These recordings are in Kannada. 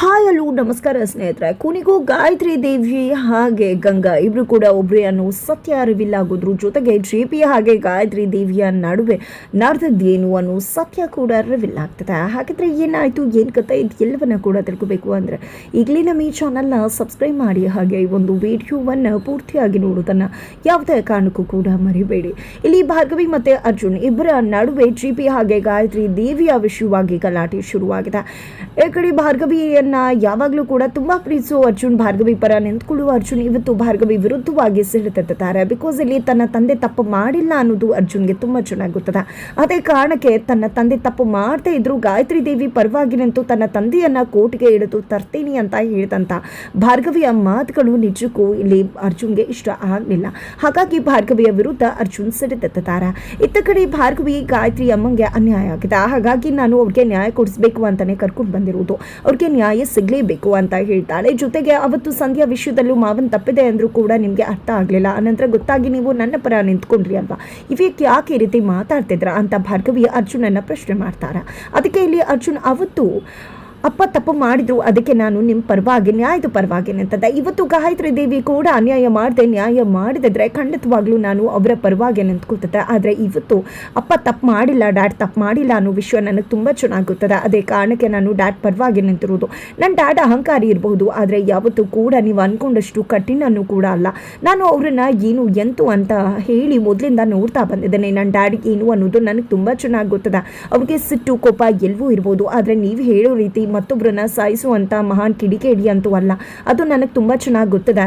ಹಾಯ್ ಹಲೋ ನಮಸ್ಕಾರ ಸ್ನೇಹಿತರೆ. ಕೊನೆಗೂ ಗಾಯತ್ರಿ ದೇವಿ ಹಾಗೆ ಗಂಗಾ ಇಬ್ರು ಕೂಡ ಒಬ್ರೇ ಅನ್ನೋ ಸತ್ಯ ರಿವೀಲ್ ಆಗೋದ್ರ ಜೊತೆಗೆ JP ಹಾಗೆ ಗಾಯತ್ರಿ ದೇವಿಯ ನಡುವೆ ನಡೆದದ್ದೇನು ಅನ್ನೋ ಸತ್ಯ ಕೂಡ ರಿವೀಲ್ ಆಗ್ತದೆ. ಹಾಗಾದ್ರೆ ಏನಾಯ್ತು, ಏನು ಕತೆ, ಇದು ಎಲ್ಲವನ್ನ ಕೂಡ ತಿಳ್ಕೋಬೇಕು ಅಂದರೆ ಈಗಲೇ ನಮ್ಮ ಈ ಚಾನಲ್ನ ಸಬ್ಸ್ಕ್ರೈಬ್ ಮಾಡಿ, ಹಾಗೆ ಈ ಒಂದು ವಿಡಿಯೋವನ್ನು ಪೂರ್ತಿಯಾಗಿ ನೋಡೋದನ್ನು ಯಾವುದೇ ಕಾರಣಕ್ಕೂ ಕೂಡ ಮರಿಬೇಡಿ. ಇಲ್ಲಿ ಭಾರ್ಗವಿ ಮತ್ತು ಅರ್ಜುನ್ ಇಬ್ಬರ ನಡುವೆ JP ಹಾಗೆ ಗಾಯತ್ರಿ ದೇವಿಯ ವಿಷಯವಾಗಿ ಗಲಾಟೆ ಶುರುವಾಗಿದೆ. ಈ ಕಡೆ ಭಾರ್ಗವಿಯನ್ನ ಯಾವಾಗಲೂ ಕೂಡ ತುಂಬಾ ಪ್ರೀತಿಸೋ ಅರ್ಜುನ್, ಭಾರ್ಗವಿ ಪರ ನಿಂತ್ಕೊಳ್ಳುವ ಅರ್ಜುನ್ ಇವತ್ತು ಭಾರ್ಗವಿ ವಿರುದ್ಧವಾಗಿ ಸಿಡಿತೆತ್ತಾರೆ. ಬಿಕಾಸ್ ಇಲ್ಲಿ ತನ್ನ ತಂದೆ ತಪ್ಪು ಮಾಡಿಲ್ಲ ಅನ್ನೋದು ಅರ್ಜುನ್ಗೆ ತುಂಬಾ ಚೆನ್ನಾಗಿ ಗೊತ್ತದ. ಅದೇ ಕಾರಣಕ್ಕೆ ತನ್ನ ತಂದೆ ತಪ್ಪು ಮಾಡದೇ ಇದ್ರು ಗಾಯತ್ರಿ ದೇವಿ ಪರವಾಗಿ ನಿಂತು ತನ್ನ ತಂದೆಯನ್ನ ಕೋರ್ಟ್ಗೆ ಹಿಡಿದು ತರ್ತೀನಿ ಅಂತ ಹೇಳಿದಂತ ಭಾರ್ಗವಿಯ ಮಾತುಗಳು ನಿಜಕ್ಕೂ ಇಲ್ಲಿ ಅರ್ಜುನ್ಗೆ ಇಷ್ಟ ಆಗಲಿಲ್ಲ. ಹಾಗಾಗಿ ಭಾರ್ಗವಿಯ ವಿರುದ್ಧ ಅರ್ಜುನ್ ಸಿಡಿತೆತ್ತಾರೆ. ಇತ್ತ ಕಡೆ ಭಾರ್ಗವಿ ಗಾಯತ್ರಿ ಅಮ್ಮಂಗೆ ಅನ್ಯಾಯ ಆಗಿದೆ, ಹಾಗಾಗಿ ನಾನು ಅವ್ರಿಗೆ ನ್ಯಾಯ ಕೊಡಿಸ್ಬೇಕು ಅಂತಾನೆ ಕರ್ಕೊಂಡು ಬಂದಿರುವುದು, ಅವ್ರಿಗೆ ನ್ಯಾಯ ಸಿಗಲೇಬೇಕು ಅಂತ ಹೇಳ್ತಾಳೆ. ಜೊತೆಗೆ ಅವತ್ತು ಸಂಧ್ಯಾ ವಿಷಯದಲ್ಲೂ ಮಾವನ್ ತಪ್ಪಿದೆ ಅಂದ್ರೂ ಕೂಡ ನಿಮ್ಗೆ ಅರ್ಥ ಆಗ್ಲಿಲ್ಲ, ಅನಂತರ ಗೊತ್ತಾಗಿ ನೀವು ನನ್ನ ಪರ ನಿಂತ್ಕೊಂಡ್ರಿ ಅಲ್ವಾ, ಇವಕ್ಕೆ ಯಾಕೆ ಈ ರೀತಿ ಮಾತಾಡ್ತಿದ್ರ ಅಂತ ಭಾರ್ಗವಿ ಅರ್ಜುನನ್ನ ಪ್ರಶ್ನೆ ಮಾಡ್ತಾರ. ಅದಕ್ಕೆ ಇಲ್ಲಿ ಅರ್ಜುನ್ ಅವತ್ತು ಅಪ್ಪ ತಪ್ಪು ಮಾಡಿದ್ರು, ಅದಕ್ಕೆ ನಾನು ನಿಮ್ಮ ಪರವಾಗಿ ನ್ಯಾಯದ ಪರವಾಗಿ ನಿಂತದ್ದೆ. ಇವತ್ತು ಗಾಯತ್ರಿ ದೇವಿ ಕೂಡ ಅನ್ಯಾಯ ಮಾಡಿದೆ, ನ್ಯಾಯ ಮಾಡಿದ್ರೆ ಖಂಡಿತವಾಗ್ಲೂ ನಾನು ಅವರ ಪರವಾಗಿ ನಿಂತ್ಕೊತಿದ್ದೆ. ಆದರೆ ಇವತ್ತು ಅಪ್ಪ ತಪ್ಪು ಮಾಡಿಲ್ಲ, ಡ್ಯಾಡ್ ತಪ್ಪು ಮಾಡಿಲ್ಲ ಅನ್ನೋ ವಿಷಯ ನನಗೆ ತುಂಬ ಚೆನ್ನಾಗಿ ಗೊತ್ತದೆ. ಅದೇ ಕಾರಣಕ್ಕೆ ನಾನು ಡ್ಯಾಡ್ ಪರವಾಗಿ ನಿಂತಿರೋದು. ನನ್ನ ಡ್ಯಾಡ್ ಅಹಂಕಾರಿ ಇರಬಹುದು, ಆದರೆ ಯಾವತ್ತೂ ಕೂಡ ನೀವು ಅಂದ್ಕೊಂಡಷ್ಟು ಕಠಿಣನೂ ಕೂಡ ಅಲ್ಲ. ನಾನು ಅವ್ರನ್ನ ಏನು ಎಂತು ಅಂತ ಹೇಳಿ ಮೊದಲಿಂದ ನೋಡ್ತಾ ಬಂದಿದ್ದೇನೆ. ನನ್ನ ಡ್ಯಾಡಿಗೆ ಏನು ಅನ್ನೋದು ನನಗೆ ತುಂಬ ಚೆನ್ನಾಗಿ ಗೊತ್ತದೆ. ಅವ್ರಿಗೆ ಸಿಟ್ಟು ಕೋಪ ಎಲ್ಲವೂ ಇರ್ಬೋದು, ಆದರೆ ನೀವು ಹೇಳೋ ರೀತಿ ಮತ್ತೊಬ್ಬರನ್ನ ಸಾಯಿಸುವಂಥ ಮಹಾನ್ ಕಿಡಿಕೇಡಿ ಅಂತೂ ಅಲ್ಲ, ಅದು ನನಗೆ ತುಂಬ ಚೆನ್ನಾಗಿ ಗೊತ್ತದೆ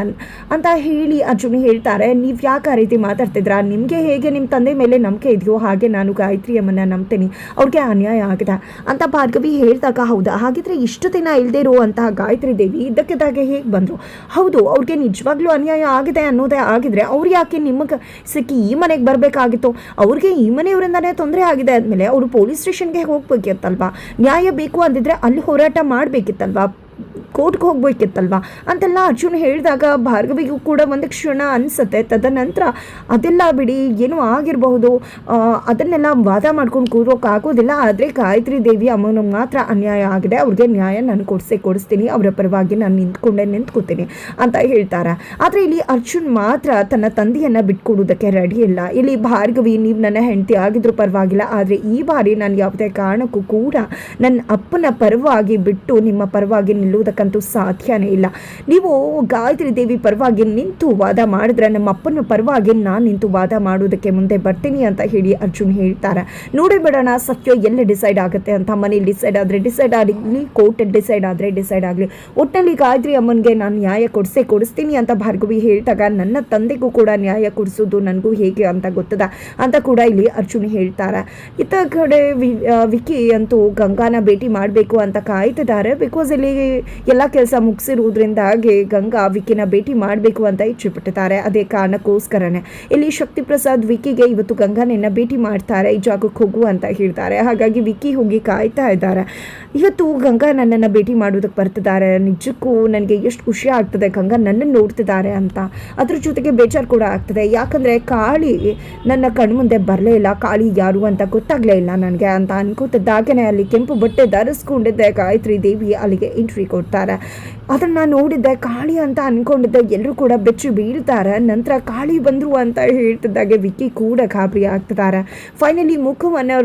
ಅಂತ ಹೇಳಿ ಅರ್ಜುನ್ ಹೇಳ್ತಾರೆ. ನೀವು ಯಾಕೆ ಆ ರೀತಿ ಮಾತಾಡ್ತಿದ್ರಾ, ನಿಮಗೆ ಹೇಗೆ ನಿಮ್ಮ ತಂದೆ ಮೇಲೆ ನಂಬಿಕೆ ಇದೆಯೋ ಹಾಗೆ ನಾನು ಗಾಯತ್ರಿ ಅಮ್ಮನ್ನ ನಂಬ್ತೀನಿ, ಅವ್ರಿಗೆ ಅನ್ಯಾಯ ಆಗಿದೆ ಅಂತ ಭಾರ್ಗವಿ ಹೇಳ್ದಾಗ, ಹೌದಾ ಹಾಗಿದ್ರೆ ಇಷ್ಟು ದಿನ ಇಲ್ಲದೆ ಇರುವಂತಹ ಗಾಯತ್ರಿ ದೇವಿ ಇದ್ದಕ್ಕಿದ್ದಾಗೆ ಹೇಗೆ ಬಂದರು, ಹೌದು ಅವ್ರಿಗೆ ನಿಜವಾಗ್ಲೂ ಅನ್ಯಾಯ ಆಗಿದೆ ಅನ್ನೋದೇ ಆಗಿದ್ರೆ ಅವ್ರು ಯಾಕೆ ನಿಮಗೆ ಸಿಕ್ಕಿ ಈ ಮನೆಗೆ ಬರಬೇಕಾಗಿತ್ತು, ಅವ್ರಿಗೆ ಈ ಮನೆಯವರಿಂದನೇ ತೊಂದರೆ ಆಗಿದೆ ಆದಮೇಲೆ ಅವರು ಪೊಲೀಸ್ ಸ್ಟೇಷನ್ಗೆ ಹೋಗ್ಬೇಕಿತ್ತಲ್ವಾ, ನ್ಯಾಯ ಬೇಕು ಅಂದಿದ್ರೆ ಅಲ್ಲಿ ಹೋರಾಟ ಮಾಡಬೇಕಿತ್ತಲ್ವಾ, ಕೋರ್ಟ್ಗೆ ಹೋಗ್ಬೇಕಿತ್ತಲ್ವಾ ಅಂತೆಲ್ಲ ಅರ್ಜುನ್ ಹೇಳಿದಾಗ ಭಾರ್ಗವಿಗೂ ಕೂಡ ಒಂದು ಕ್ಷಣ ಅನಿಸುತ್ತೆ. ತದನಂತರ ಅದೆಲ್ಲ ಬಿಡಿ, ಏನೋ ಆಗಿರಬಹುದು, ಅದನ್ನೆಲ್ಲ ವಾದ ಮಾಡ್ಕೊಂಡು ಕೂರೋಕ್ಕಾಗೋದಿಲ್ಲ, ಆದರೆ ಗಾಯತ್ರಿ ದೇವಿ ಅಮ್ಮನಿಗೆ ಮಾತ್ರ ಅನ್ಯಾಯ ಆಗಿದೆ, ಅವ್ರಿಗೆ ನ್ಯಾಯ ನಾನು ಕೊಡಿಸ್ತೀನಿ, ಅವರ ಪರವಾಗಿ ನಾನು ನಿಂತ್ಕೋತೀನಿ ಅಂತ ಹೇಳ್ತಾರೆ. ಆದರೆ ಇಲ್ಲಿ ಅರ್ಜುನ್ ಮಾತ್ರ ತನ್ನ ತಂದೆಯನ್ನು ಬಿಟ್ಕೊಡೋದಕ್ಕೆ ರೆಡಿ ಇಲ್ಲ. ಇಲ್ಲಿ ಭಾರ್ಗವಿ, ನೀವು ನನ್ನ ಹೆಂಡತಿ ಆಗಿದ್ರೂ ಪರವಾಗಿಲ್ಲ, ಆದರೆ ಈ ಬಾರಿ ನಾನು ಯಾವುದೇ ಕಾರಣಕ್ಕೂ ಕೂಡ ನನ್ನ ಅಪ್ಪನ ಪರವಾಗಿ ಬಿಟ್ಟು ನಿಮ್ಮ ಪರವಾಗಿ ನಿಲ್ಲುವುದಕ್ಕಂತೂ ಸಾಧ್ಯನೇ ಇಲ್ಲ. ನೀವು ಗಾಯತ್ರಿ ದೇವಿ ಪರವಾಗಿ ನಿಂತು ವಾದ ಮಾಡಿದ್ರೆ ನಮ್ಮ ಅಪ್ಪನ ಪರವಾಗಿ ನಾನು ನಿಂತು ವಾದ ಮಾಡೋದಕ್ಕೆ ಮುಂದೆ ಬರ್ತೀನಿ ಅಂತ ಹೇಳಿ ಅರ್ಜುನ್ ಹೇಳ್ತಾರೆ. ನೋಡಿ ಬಿಡೋಣ ಸತ್ಯ ಎಲ್ಲಿ ಡಿಸೈಡ್ ಆಗುತ್ತೆ ಅಂತ. ಮನೇಲಿ ಡಿಸೈಡ್ ಆದರೆ ಡಿಸೈಡ್ ಆಗಲಿ, ಕೋರ್ಟಲ್ಲಿ ಡಿಸೈಡ್ ಆದರೆ ಡಿಸೈಡ್ ಆಗಲಿ, ಒಟ್ಟಿನಲ್ಲಿ ಗಾಯತ್ರಿ ಅಮ್ಮನಿಗೆ ನಾನು ನ್ಯಾಯ ಕೊಡಿಸ್ತೀನಿ ಅಂತ ಭಾರ್ಗವಿ ಹೇಳಿದಾಗ, ನನ್ನ ತಂದೆಗೂ ಕೂಡ ನ್ಯಾಯ ಕೊಡಿಸೋದು ನನಗೂ ಹೇಗೆ ಅಂತ ಗೊತ್ತದ ಅಂತ ಕೂಡ ಇಲ್ಲಿ ಅರ್ಜುನ್ ಹೇಳ್ತಾರೆ. ಇತ್ತ ಕಡೆ ವಿಕ್ಕಿ ಅಂತೂ ಗಂಗಾನ ಭೇಟಿ ಮಾಡಬೇಕು ಅಂತ ಕಾಯ್ತಿದ್ದಾರೆ. ಬಿಕಾಸ್ ಇಲ್ಲಿ ಎಲ್ಲ ಕೆಲಸ ಮುಗಿಸಿರುವುದರಿಂದಾಗಿ ಗಂಗಾ ವಿಕ್ಕಿನ ಭೇಟಿ ಮಾಡಬೇಕು ಅಂತ ಇಚ್ಛೆಪಟ್ಟಿದ್ದಾರೆ. ಅದೇ ಕಾರಣಕ್ಕೋಸ್ಕರನೇ ಇಲ್ಲಿ ಶಕ್ತಿ ಪ್ರಸಾದ್ ವಿಕ್ಕಿಗೆ ಇವತ್ತು ಗಂಗಾನನ್ನ ಭೇಟಿ ಮಾಡ್ತಾರೆ, ಈ ಜಾಗಕ್ಕೆ ಹೋಗು ಅಂತ ಹೇಳ್ತಾರೆ. ಹಾಗಾಗಿ ವಿಕ್ಕಿ ಹೋಗಿ ಕಾಯ್ತಾ ಇದ್ದಾರೆ. ಇವತ್ತು ಗಂಗಾ ನನ್ನನ್ನು ಭೇಟಿ ಮಾಡೋದಕ್ಕೆ ಬರ್ತಿದ್ದಾರೆ. ನಿಜಕ್ಕೂ ನನಗೆ ಎಷ್ಟು ಖುಷಿ ಆಗ್ತದೆ, ಗಂಗಾ ನನ್ನನ್ನು ನೋಡ್ತಿದ್ದಾರೆ ಅಂತ. ಅದ್ರ ಜೊತೆಗೆ ಬೇಜಾರು ಕೂಡ ಆಗ್ತದೆ, ಯಾಕಂದರೆ ಕಾಳಿ ನನ್ನ ಕಣ್ಮುಂದೆ ಬರಲೇ ಇಲ್ಲ, ಕಾಳಿ ಯಾರು ಅಂತ ಗೊತ್ತಾಗಲೇ ಇಲ್ಲ ನನಗೆ ಅಂತ ಅನ್ಕೋತಿದ್ದಾಗೇ ಅಲ್ಲಿ ಕೆಂಪು ಬಟ್ಟೆ ಧರಿಸ್ಕೊಂಡಿದ್ದೆ ಗಾಯತ್ರಿ ದೇವಿ ಅಲ್ಲಿಗೆ ಎಂಟ್ರಿ ಕೊಡ್ತಾರೆ. ಅದನ್ನು ನೋಡಿದ್ದೆ, ಕಾಳಿ ಅಂತ ಅಂದ್ಕೊಂಡಿದ್ದೆ, ಎಲ್ಲರೂ ಕೂಡ ಬೆಚ್ಚಿ ಬೀಳ್ತಾರೆ. ನಂತರ ಕಾಳಿ ಬಂದರು ಅಂತ ಹೇಳ್ತಿದ್ದಾಗೆ ವಿಕ್ಕಿ ಕೂಡ ಗಾಬರಿ ಆಗ್ತಿದ್ದಾರೆ. ಫೈನಲಿ ಮುಖವನ್ನು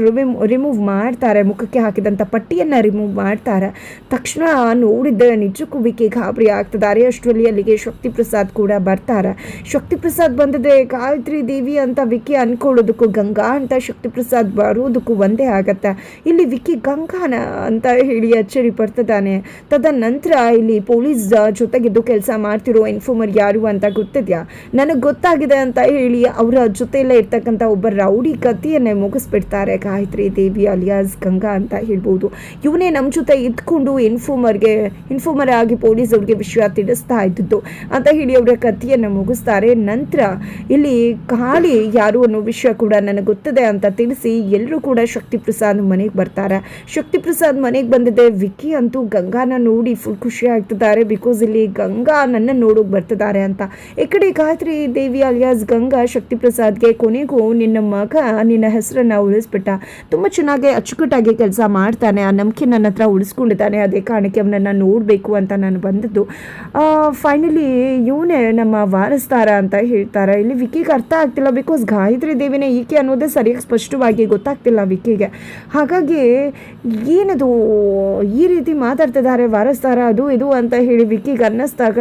ರಿಮೂವ್ ಮಾಡ್ತಾರೆ, ಮುಖಕ್ಕೆ ಹಾಕಿದಂಥ ಪಟ್ಟಿಯನ್ನು ರಿಮೂವ್ ಮಾಡ್ತಾರೆ. ತಕ್ಷಣ ನೋಡಿದ್ದೆ ನಿಜಕ್ಕೂ ವಿಕ್ಕಿ ಗಾಬರಿ ಆಗ್ತಿದ್ದಾರೆ. ಅಷ್ಟರಲ್ಲಿ ಅಲ್ಲಿಗೆ ಶಕ್ತಿ ಪ್ರಸಾದ್ ಕೂಡ ಬರ್ತಾರೆ. ಶಕ್ತಿ ಪ್ರಸಾದ್ ಬಂದಿದೆ ಗಾಯತ್ರಿ ದೇವಿ ಅಂತ ವಿಕ್ಕಿ ಅನ್ಕೊಳ್ಳೋದಕ್ಕೂ ಗಂಗಾ ಅಂತ ಶಕ್ತಿ ಪ್ರಸಾದ್ ಬರೋದಕ್ಕೂ ಒಂದೇ ಆಗತ್ತೆ. ಇಲ್ಲಿ ವಿಕ್ಕಿ ಗಂಗಾನ ಅಂತ ಹೇಳಿ ಅಚ್ಚರಿ ಪಡ್ತಿದ್ದಾನೆ. ತದನಂತರ ಇಲ್ಲಿ ಪೊಲೀಸ್ ಜೊತೆಗಿದ್ದು ಕೆಲಸ ಮಾಡ್ತಿರೋ ಇನ್ಫಾರ್ಮರ್ ಯಾರು ಅಂತ ಗೊತ್ತಿದೆಯಾ, ನನಗೆ ಗೊತ್ತಾಗಿದೆ ಅಂತ ಹೇಳಿ ಅವರ ಜೊತೆಯಲ್ಲೇ ಇರ್ತಕ್ಕಂಥ ಒಬ್ಬ ರೌಡಿ ಕತ್ತಿಯನ್ನೇ ಮುಗಿಸ್ಬಿಡ್ತಾರೆ ಗಾಯತ್ರಿ ದೇವಿ ಅಲಿಯಾಸ್ ಗಂಗಾ ಅಂತ ಹೇಳ್ಬೋದು. ಇವನೇ ನಮ್ಮ ಜೊತೆ ಇದ್ಕೊಂಡು ಇನ್ಫಾರ್ಮರ್ ಆಗಿ ಪೊಲೀಸ್ ಅವ್ರಿಗೆ ವಿಷಯ ತಿಳಿಸ್ತಾ ಇದ್ದದ್ದು ಅಂತ ಹೇಳಿ ಅವರ ಕತ್ತಿಯನ್ನು ಮುಗಿಸ್ತಾರೆ. ನಂತರ ಇಲ್ಲಿ ಕಾಳಿ ಯಾರು ಅನ್ನೋ ವಿಷಯ ಕೂಡ ನನಗೆ ಗೊತ್ತಿದೆ ಅಂತ ತಿಳಿಸಿ ಎಲ್ಲರೂ ಕೂಡ ಶಕ್ತಿ ಪ್ರಸಾದ್ ಮನೆಗೆ ಬರ್ತಾರೆ. ಶಕ್ತಿ ಪ್ರಸಾದ್ ಮನೆಗೆ ಬಂದಿದ್ದೆ. ವಿಕ್ಕಿ ಅಂತೂ ಗಂಗಾನ ನೋಡಿ ಫುಲ್ ಫುಲ್ ಖುಷಿ ಆಗ್ತಿದ್ದಾರೆ. ಬಿಕಾಸ್ ಇಲ್ಲಿ ಗಂಗಾ ನನ್ನ ನೋಡೋಕೆ ಬರ್ತಿದ್ದಾರೆ ಅಂತ. ಈ ಕಡೆ ಗಾಯತ್ರಿ ದೇವಿ ಅಲಿಯಾಸ್ ಗಂಗಾ ಶಕ್ತಿ ಪ್ರಸಾದ್ಗೆ ಕೊನೆಗೂ ನಿನ್ನ ಮಗ ನಿನ್ನ ಹೆಸರನ್ನು ಉಳಿಸ್ಬಿಟ್ಟ, ತುಂಬ ಚೆನ್ನಾಗಿ ಅಚ್ಚುಕಟ್ಟಾಗಿ ಕೆಲಸ ಮಾಡ್ತಾನೆ, ಆ ನಂಬಿಕೆ ನನ್ನ ಹತ್ರ ಉಳಿಸ್ಕೊಂಡಿದ್ದಾನೆ, ಅದೇ ಕಾರಣಕ್ಕೆ ಅವನನ್ನು ನೋಡಬೇಕು ಅಂತ ನಾನು ಬಂದದ್ದು. ಫೈನಲಿ ಇವನೇ ನಮ್ಮ ವಾರಸ್ದಾರ ಅಂತ ಹೇಳ್ತಾರೆ. ಇಲ್ಲಿ ವಿಕಿಗೆ ಅರ್ಥ ಆಗ್ತಿಲ್ಲ, ಬಿಕಾಸ್ ಗಾಯತ್ರಿ ದೇವಿನೇ ಈಕೆ ಅನ್ನೋದೇ ಸರಿಯಾಗಿ ಸ್ಪಷ್ಟವಾಗಿ ಗೊತ್ತಾಗ್ತಿಲ್ಲ ವಿಕಿಗೆ. ಹಾಗಾಗಿ ಏನದು ಈ ರೀತಿ ಮಾತಾಡ್ತಿದ್ದಾರೆ ವಾರಸ್ದಾರ ಅದು ಇದು ಅಂತ ಹೇಳಿ ವಿಕಿಗೆ ಅನ್ನಿಸ್ದಾಗ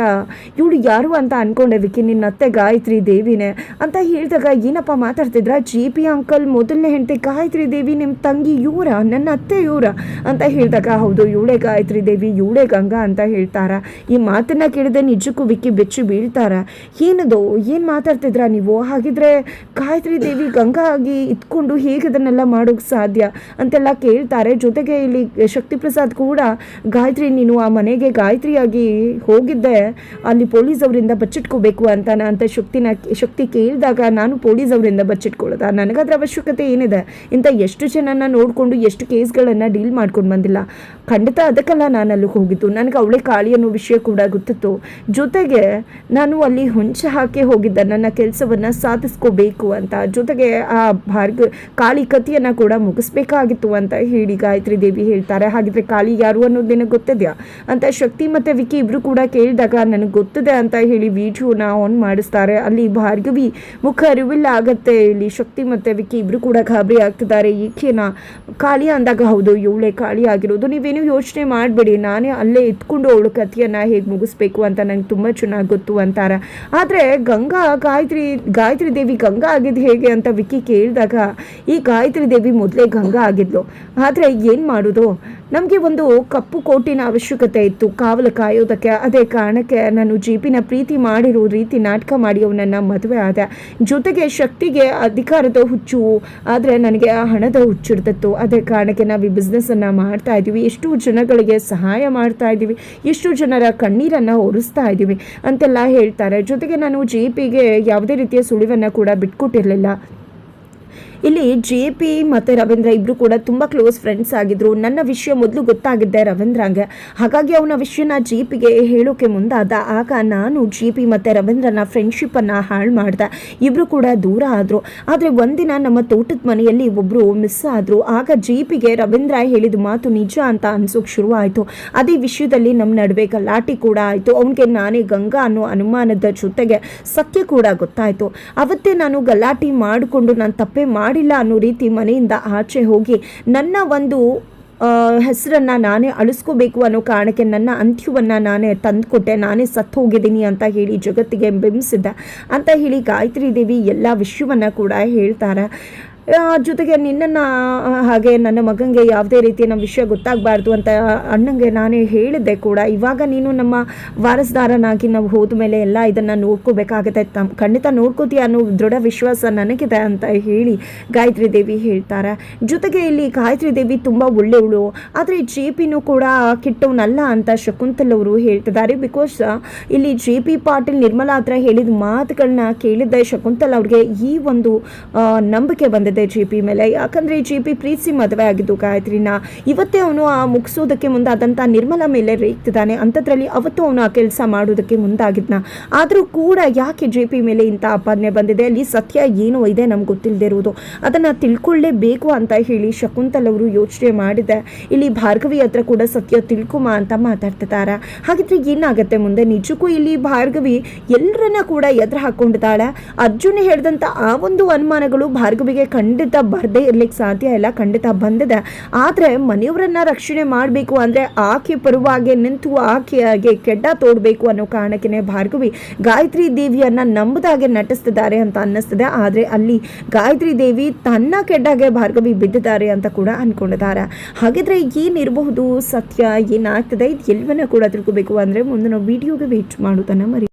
ಇವಳು ಯಾರು ಅಂತ ಅಂದ್ಕೊಂಡೆ. ವಿಕಿ ನಿನ್ನ ಅತ್ತೆ ಗಾಯತ್ರಿ ದೇವಿನೇ ಅಂತ ಹೇಳಿದಾಗ ಏನಪ್ಪ ಮಾತಾಡ್ತಿದ್ರ, JP ಅಂಕಲ್ ಮೊದಲನೇ ಹೆಂಡತಿ ಗಾಯತ್ರಿ ದೇವಿ ನಿಮ್ಮ ತಂಗಿ ಇವರ, ನನ್ನ ಅತ್ತೆ ಇವರ ಅಂತ ಹೇಳಿದಾಗ ಹೌದು ಇವಳೇ ಗಾಯತ್ರಿ ದೇವಿ, ಇವಳೇ ಗಂಗಾ ಅಂತ ಹೇಳ್ತಾರ. ಈ ಮಾತನ್ನ ಕೇಳಿದ್ರೆ ನಿಜಕ್ಕೂ ವಿಕಿ ಬೆಚ್ಚಿ ಬೀಳ್ತಾರ. ಏನದು ಏನು ಮಾತಾಡ್ತಿದ್ರ ನೀವು, ಹಾಗಿದ್ರೆ ಗಾಯತ್ರಿ ದೇವಿ ಗಂಗಾ ಆಗಿ ಇದ್ಕೊಂಡು ಹೇಗೆ ಅದನ್ನೆಲ್ಲ ಮಾಡೋಕ್ಕೆ ಸಾಧ್ಯ ಅಂತೆಲ್ಲ ಕೇಳ್ತಾರೆ. ಜೊತೆಗೆ ಇಲ್ಲಿ ಶಕ್ತಿ ಪ್ರಸಾದ್ ಕೂಡ ಗಾಯತ್ರಿ ನೀನು ಆ ಮನೆಗೆ ಗಾಯತ್ರಿಯಾಗಿ ಹೋಗಿದ್ದೆ ಅಲ್ಲಿ ಪೊಲೀಸ್ ಅವರಿಂದ ಬಚ್ಚಿಟ್ಕೋಬೇಕು ಅಂತ ಶಕ್ತಿ ಕೇಳಿದಾಗ ನಾನು ಪೊಲೀಸ್ ಅವರಿಂದ ಬಚ್ಚಿಟ್ಕೊಳ್ಳೋದ, ನನಗದ್ರ ಅವಶ್ಯಕತೆ ಏನಿದೆ, ಇಂಥ ಎಷ್ಟು ಜನನ ನೋಡಿಕೊಂಡು ಎಷ್ಟು ಕೇಸ್ಗಳನ್ನು ಡೀಲ್ ಮಾಡ್ಕೊಂಡು ಬಂದಿಲ್ಲ, ಖಂಡಿತ ಅದಕ್ಕೆಲ್ಲ ನಾನು ಅಲ್ಲಿಗೆ ಹೋಗಿದ್ದು, ನನಗೆ ಅವಳೆ ಕಾಳಿ ಅನ್ನೋ ವಿಷಯ ಕೂಡ ಗೊತ್ತಿತ್ತು. ಜೊತೆಗೆ ನಾನು ಅಲ್ಲಿ ಹೊಂಚೆ ಹಾಕಿ ಹೋಗಿದ್ದೆ ನನ್ನ ಕೆಲಸವನ್ನು ಸಾಧಿಸ್ಕೋಬೇಕು ಅಂತ, ಜೊತೆಗೆ ಆ ಕಾಳಿ ಕಥೆಯನ್ನು ಕೂಡ ಮುಗಿಸ್ಬೇಕಾಗಿತ್ತು ಅಂತ ಹೇಳಿ ಗಾಯತ್ರಿ ದೇವಿ ಹೇಳ್ತಾರೆ. ಹಾಗಿದ್ರೆ ಕಾಳಿ ಯಾರು ಅನ್ನೋದು ನಿನಗೆ ಗೊತ್ತಿದೆಯಾ ಅಂತ ಶಕ್ತಿ ಮತ್ತು ವಿಕಿ ಇಬ್ಬರು ಕೂಡ ಕೇಳಿದಾಗ ನನಗೆ ಗೊತ್ತಿದೆ ಅಂತ ಹೇಳಿ ವಿಡಿಯೋನ ಆನ್ ಮಾಡಿಸ್ತಾರೆ. ಅಲ್ಲಿ ಭಾರ್ಗವಿ ಮುಖ ಅರಿವಿಲ್ಲ ಆಗತ್ತೆ. ಇಲ್ಲಿ ಶಕ್ತಿ ಮತ್ತು ವಿಕಿ ಇಬ್ಬರು ಕೂಡ ಗಾಬರಿ ಆಗ್ತಿದ್ದಾರೆ. ಈಕೆನ ಕಾಳಿ ಅಂದಾಗ ಹೌದು ಇವಳೇ ಕಾಳಿ ಆಗಿರೋದು, ನೀವೇನು ಯೋಚನೆ ಮಾಡಬೇಡಿ, ನಾನೇ ಅಲ್ಲೇ ಇತ್ಕೊಂಡು ಅವಳು ಕಥೆಯನ್ನು ಹೇಗೆ ಮುಗಿಸ್ಬೇಕು ಅಂತ ನನಗೆ ತುಂಬ ಚೆನ್ನಾಗಿ ಗೊತ್ತು ಅಂತಾರೆ. ಆದರೆ ಗಾಯತ್ರಿ ದೇವಿ ಗಂಗಾ ಆಗಿದ್ದು ಹೇಗೆ ಅಂತ ವಿಕಿ ಕೇಳಿದಾಗ ಈ ಗಾಯತ್ರಿ ದೇವಿ ಮೊದಲೇ ಗಂಗಾ ಆಗಿದ್ಲು, ಆದರೆ ಏನು ಮಾಡೋದು, ನಮಗೆ ಒಂದು ಕಪ್ಪು ಕೋಟಿನ ಅವಶ್ಯಕತೆ ಇತ್ತು ಕಾವಲು ಕಾಯೋದಕ್ಕೆ, ಅದೇ ಕಾರಣಕ್ಕೆ ನಾನು JPನ ಪ್ರೀತಿ ಮಾಡಿರೋ ರೀತಿ ನಾಟಕ ಮಾಡಿ ಅವನನ್ನು ಮದುವೆ ಆದೆ. ಜೊತೆಗೆ ಶಕ್ತಿಗೆ ಅಧಿಕಾರದ ಹುಚ್ಚು, ಆದರೆ ನನಗೆ ಆ ಹಣದ ಹುಚ್ಚಿಡ್ತಿತ್ತು, ಅದೇ ಕಾರಣಕ್ಕೆ ನಾವು ಈ ಬಿಸ್ನೆಸ್ಸನ್ನು ಮಾಡ್ತಾ ಇದ್ದೀವಿ, ಎಷ್ಟು ಜನಗಳಿಗೆ ಸಹಾಯ ಮಾಡ್ತಾ ಇದ್ದೀವಿ, ಎಷ್ಟು ಜನರ ಕಣ್ಣೀರನ್ನು ಒರೆಸ್ತಾ ಇದ್ದೀವಿ ಅಂತೆಲ್ಲ ಹೇಳ್ತಾರೆ. ಜೊತೆಗೆ ನಾನು JPಗೆ ಯಾವುದೇ ರೀತಿಯ ಸುಳಿವನ್ನು ಕೂಡ ಬಿಟ್ಕೊಟ್ಟಿರಲಿಲ್ಲ. ಇಲ್ಲಿ JP ಮತ್ತು ರವೀಂದ್ರ ಇಬ್ಬರು ಕೂಡ ತುಂಬ ಕ್ಲೋಸ್ ಫ್ರೆಂಡ್ಸ್ ಆಗಿದ್ದರು. ನನ್ನ ವಿಷಯ ಮೊದಲು ಗೊತ್ತಾಗಿದ್ದೆ ರವೀಂದ್ರಂಗೆ, ಹಾಗಾಗಿ ಅವನ ವಿಷಯನ JPಗೆ ಹೇಳೋಕೆ ಮುಂದಾದ. ಆಗ ನಾನು JP ಮತ್ತು ರವೀಂದ್ರನ ಫ್ರೆಂಡ್ಶಿಪ್ಪನ್ನು ಹಾಳು ಮಾಡಿದೆ, ಇಬ್ಬರು ಕೂಡ ದೂರ ಆದರು. ಆದರೆ ಒಂದಿನ ನಮ್ಮ ತೋಟದ ಮನೆಯಲ್ಲಿ ಒಬ್ಬರು ಮಿಸ್ ಆದರು. ಆಗ JPಗೆ ರವೀಂದ್ರ ಹೇಳಿದ ಮಾತು ನಿಜ ಅಂತ ಅನ್ಸೋಕೆ ಶುರು ಆಯಿತು. ಅದೇ ವಿಷಯದಲ್ಲಿ ನಮ್ಮ ನಡುವೆ ಗಲಾಟೆ ಕೂಡ ಆಯಿತು. ಅವನಿಗೆ ನಾನೇ ಗಂಗಾ ಅನ್ನೋ ಅನುಮಾನದ ಜೊತೆಗೆ ಸತ್ಯ ಕೂಡ ಗೊತ್ತಾಯಿತು. ಅವತ್ತೇ ನಾನು ಗಲಾಟೆ ಮಾಡಿಕೊಂಡು ನಾನು ತಪ್ಪೇ ಮಾಡಿಲ್ಲ ಅನ್ನೋ ರೀತಿ ಮನೆಯಿಂದ ಆಚೆ ಹೋಗಿ ನನ್ನ ಒಂದು ಹೆಸರನ್ನು ನಾನೇ ಅಳಿಸ್ಕೋಬೇಕು ಅನ್ನೋ ಕಾರಣಕ್ಕೆ ನನ್ನ ಅಂತ್ಯವನ್ನು ನಾನೇ ತಂದುಕೊಟ್ಟೆ, ನಾನೇ ಸತ್ತು ಹೋಗಿದ್ದೀನಿ ಅಂತ ಹೇಳಿ ಜಗತ್ತಿಗೆ ಬಿಂಬಿಸಿದ್ದೆ ಅಂತ ಹೇಳಿ ಗಾಯತ್ರಿ ದೇವಿ ಎಲ್ಲ ವಿಷಯವನ್ನು ಕೂಡ ಹೇಳ್ತಾರೆ. ಜೊತೆಗೆ ನಿನ್ನನ್ನು ಹಾಗೆ ನನ್ನ ಮಗನಿಗೆ ಯಾವುದೇ ರೀತಿಯ ನಮ್ಮ ವಿಷಯ ಗೊತ್ತಾಗಬಾರ್ದು ಅಂತ ಅಣ್ಣಂಗೆ ನಾನೇ ಹೇಳಿದ್ದೆ ಕೂಡ. ಇವಾಗ ನೀನು ನಮ್ಮ ವಾರಸ್ದಾರನಾಗಿ ನಾವು ಹೋದ ಮೇಲೆ ಎಲ್ಲ ಇದನ್ನು ನೋಡ್ಕೋಬೇಕಾಗುತ್ತೆ, ಖಂಡಿತ ನೋಡ್ಕೋತೀಯ ಅನ್ನೋ ದೃಢ ವಿಶ್ವಾಸ ನನಗಿದೆ ಅಂತ ಹೇಳಿ ಗಾಯತ್ರಿ ದೇವಿ ಹೇಳ್ತಾರೆ. ಜೊತೆಗೆ ಇಲ್ಲಿ ಗಾಯತ್ರಿ ದೇವಿ ತುಂಬ ಒಳ್ಳೆಯವಳು, ಆದರೆ JPನೂ ಕೂಡ ಕೆಟ್ಟವನಲ್ಲ ಅಂತ ಶಕುಂತಲ್ ಅವರು ಹೇಳ್ತಿದ್ದಾರೆ. ಬಿಕಾಸ್ ಇಲ್ಲಿ JP ಪಾಟೀಲ್ ನಿರ್ಮಲಾ ಹತ್ರ ಹೇಳಿದ ಮಾತುಗಳನ್ನ ಕೇಳಿದ್ದೆ ಶಕುಂತಲ್ ಅವ್ರಿಗೆ ಈ ಒಂದು ನಂಬಿಕೆ ಬಂದಿದೆ JP ಮೇಲೆ. ಯಾಕಂದರೆ JP ಪ್ರೀತಿ ಮದುವೆ ಆಗಿದ್ದು ಗಾಯತ್ರಿನ, ಇವತ್ತೇ ಅವನು ಆ ಮುಗಿಸೋದಕ್ಕೆ ಮುಂದಾದಂಥ ನಿರ್ಮಲಾ ಮೇಲೆ ರೇಗ್ತಿದ್ದಾನೆ. ಅಂಥದ್ರಲ್ಲಿ ಅವತ್ತು ಅವನು ಆ ಕೆಲಸ ಮಾಡೋದಕ್ಕೆ ಮುಂದಾಗಿದ್ನ. ಆದರೂ ಕೂಡ ಯಾಕೆ JP ಮೇಲೆ ಇಂಥ ಆಪಾದನೆ ಬಂದಿದೆ, ಅಲ್ಲಿ ಸತ್ಯ ಏನೋ ಇದೆ ನಮ್ಗೆ ಗೊತ್ತಿಲ್ಲದೆ ಇರೋದು, ಅದನ್ನು ತಿಳ್ಕೊಳ್ಳೇಬೇಕು ಅಂತ ಹೇಳಿ ಶಕುಂತಲ್ ಅವರು ಯೋಚನೆ ಮಾಡಿದೆ. ಇಲ್ಲಿ ಭಾರ್ಗವಿ ಹತ್ರ ಕೂಡ ಸತ್ಯ ತಿಳ್ಕೊಮ ಅಂತ ಮಾತಾಡ್ತಿದ್ದಾರೆ. ಹಾಗಿದ್ರೆ ಏನಾಗುತ್ತೆ ಮುಂದೆ, ನಿಜಕ್ಕೂ ಇಲ್ಲಿ ಭಾರ್ಗವಿ ಎಲ್ಲರನ್ನ ಕೂಡ ಎದುರು ಹಾಕೊಂಡಿದ್ದಾಳೆ. ಅರ್ಜುನ್ ಹೇಳಿದಂಥ ಆ ಒಂದು ಅನುಮಾನಗಳು ಭಾರ್ಗವಿಗೆ ಖಂಡಿತ ಬರದೇ ಇರ್ಲಿಕ್ಕೆ ಸಾಧ್ಯ ಇಲ್ಲ, ಖಂಡಿತ ಬಂದಿದೆ. ಆದರೆ ಮನೆಯವರನ್ನ ರಕ್ಷಣೆ ಮಾಡಬೇಕು ಅಂದರೆ ಆಕೆ ಪರವಾಗಿ ನಿಂತು ಆಕೆಯಾಗೆ ಕೆಡ್ಡ ತೋಡಬೇಕು ಅನ್ನೋ ಕಾರಣಕ್ಕೆ ಭಾರ್ಗವಿ ಗಾಯತ್ರಿ ದೇವಿಯನ್ನು ನಂಬದಾಗೆ ನಟಿಸ್ತಿದ್ದಾರೆ ಅಂತ ಅನ್ನಿಸ್ತಿದೆ. ಆದರೆ ಅಲ್ಲಿ ಗಾಯತ್ರಿ ದೇವಿ ತನ್ನ ಕೆಡ್ಡಾಗೆ ಭಾರ್ಗವಿ ಬಿದ್ದಿದ್ದಾರೆ ಅಂತ ಕೂಡ ಅಂದ್ಕೊಂಡಿದ್ದಾರೆ. ಹಾಗಿದ್ರೆ ಏನಿರಬಹುದು ಸತ್ಯ, ಏನಾಗ್ತದೆ, ಇದು ಎಲ್ಲವನ್ನ ಕೂಡ ತಿಳ್ಕೋಬೇಕು ಅಂದರೆ ಮುಂದಿನ ವಿಡಿಯೋಗೆ ವೇಟ್ ಮಾಡೋದನ್ನು ಮರಿ.